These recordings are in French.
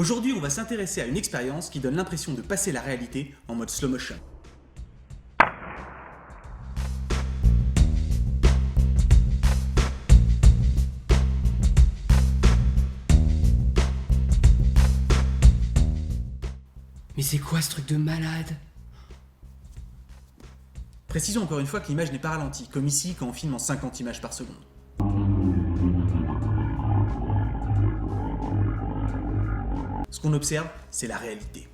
Aujourd'hui, on va s'intéresser à une expérience qui donne l'impression de passer la réalité en mode slow motion. Mais c'est quoi ce truc de malade? Précisons encore une fois que l'image n'est pas ralentie, comme ici quand on filme en 50 images par seconde. Ce qu'on observe, c'est la réalité.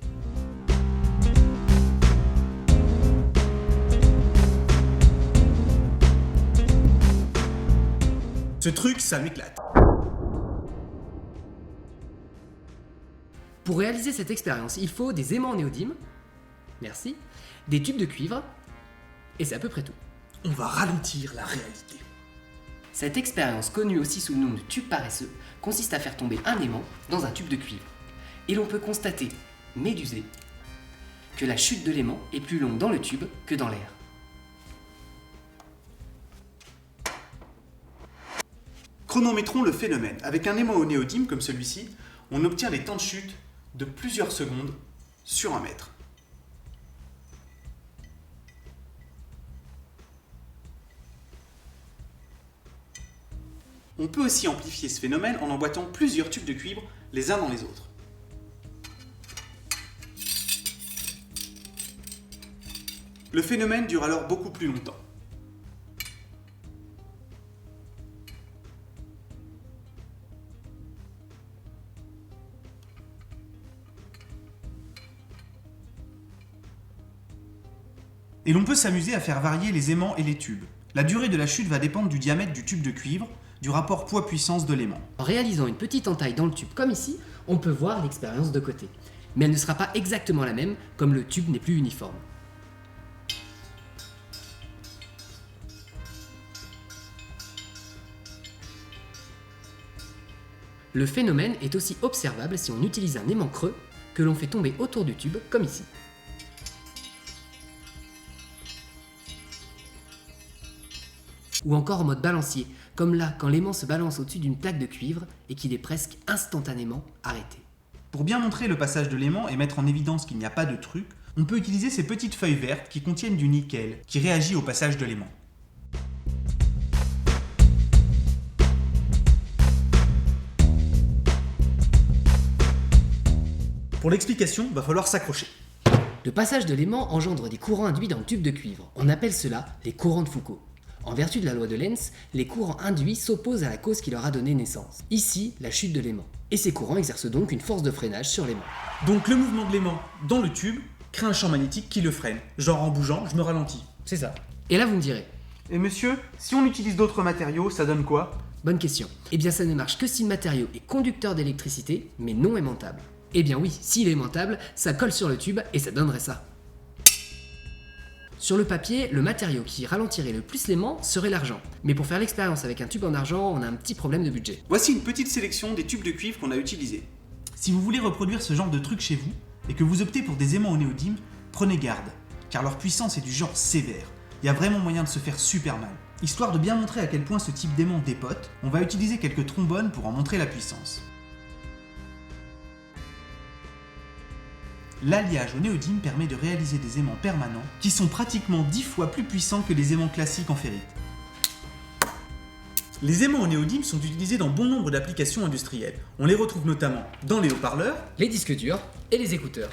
Ce truc, ça m'éclate. Pour réaliser cette expérience, il faut des aimants néodymes, merci, des tubes de cuivre, et c'est à peu près tout. On va ralentir la réalité. Cette expérience, connue aussi sous le nom de tube paresseux, consiste à faire tomber un aimant dans un tube de cuivre. Et l'on peut constater, médusé, que la chute de l'aimant est plus longue dans le tube que dans l'air. Chronométrons le phénomène. Avec un aimant au néodyme comme celui-ci, on obtient des temps de chute de plusieurs secondes sur 1 mètre. On peut aussi amplifier ce phénomène en emboîtant plusieurs tubes de cuivre les uns dans les autres. Le phénomène dure alors beaucoup plus longtemps. Et l'on peut s'amuser à faire varier les aimants et les tubes. La durée de la chute va dépendre du diamètre du tube de cuivre, du rapport poids-puissance de l'aimant. En réalisant une petite entaille dans le tube comme ici, on peut voir l'expérience de côté. Mais elle ne sera pas exactement la même, comme le tube n'est plus uniforme. Le phénomène est aussi observable si on utilise un aimant creux que l'on fait tomber autour du tube, comme ici. Ou encore en mode balancier, comme là quand l'aimant se balance au-dessus d'une plaque de cuivre et qu'il est presque instantanément arrêté. Pour bien montrer le passage de l'aimant et mettre en évidence qu'il n'y a pas de truc, on peut utiliser ces petites feuilles vertes qui contiennent du nickel, qui réagit au passage de l'aimant. Pour l'explication, va falloir s'accrocher. Le passage de l'aimant engendre des courants induits dans le tube de cuivre. On appelle cela les courants de Foucault. En vertu de la loi de Lenz, les courants induits s'opposent à la cause qui leur a donné naissance. Ici, la chute de l'aimant. Et ces courants exercent donc une force de freinage sur l'aimant. Donc le mouvement de l'aimant dans le tube crée un champ magnétique qui le freine. Genre en bougeant, je me ralentis. C'est ça. Et là, vous me direz, Et monsieur, si on utilise d'autres matériaux, ça donne quoi? bonne question. Eh bien, ça ne marche que si le matériau est conducteur d'électricité, mais non aimantable. Eh bien oui, s'il est aimantable, ça colle sur le tube et ça donnerait ça. Sur le papier, le matériau qui ralentirait le plus l'aimant serait l'argent. Mais pour faire l'expérience avec un tube en argent, on a un petit problème de budget. Voici une petite sélection des tubes de cuivre qu'on a utilisés. Si vous voulez reproduire ce genre de truc chez vous, et que vous optez pour des aimants au néodyme, prenez garde, car leur puissance est du genre sévère. Il y a vraiment moyen de se faire super mal. Histoire de bien montrer à quel point ce type d'aimant dépote, on va utiliser quelques trombones pour en montrer la puissance. L'alliage au néodyme permet de réaliser des aimants permanents qui sont pratiquement 10 fois plus puissants que les aimants classiques en ferrite. Les aimants au néodyme sont utilisés dans bon nombre d'applications industrielles. On les retrouve notamment dans les haut-parleurs, Les disques durs et les écouteurs.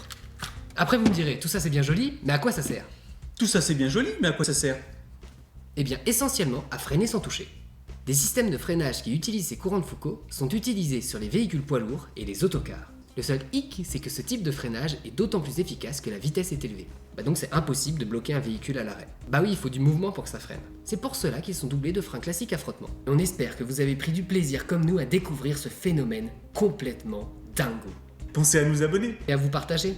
Après, vous me direz, tout ça c'est bien joli, mais à quoi ça sert? tout ça c'est bien joli, mais à quoi ça sert? Eh bien, essentiellement à freiner sans toucher. Des systèmes de freinage qui utilisent ces courants de Foucault sont utilisés sur les véhicules poids lourds et les autocars. Le seul hic, c'est que ce type de freinage est d'autant plus efficace que la vitesse est élevée. Donc c'est impossible de bloquer un véhicule à l'arrêt. Bah oui, il faut du mouvement pour que ça freine. C'est pour cela qu'ils sont doublés de freins classiques à frottement. On espère que vous avez pris du plaisir comme nous à découvrir ce phénomène complètement dingo. Pensez à nous abonner. Et à vous partager.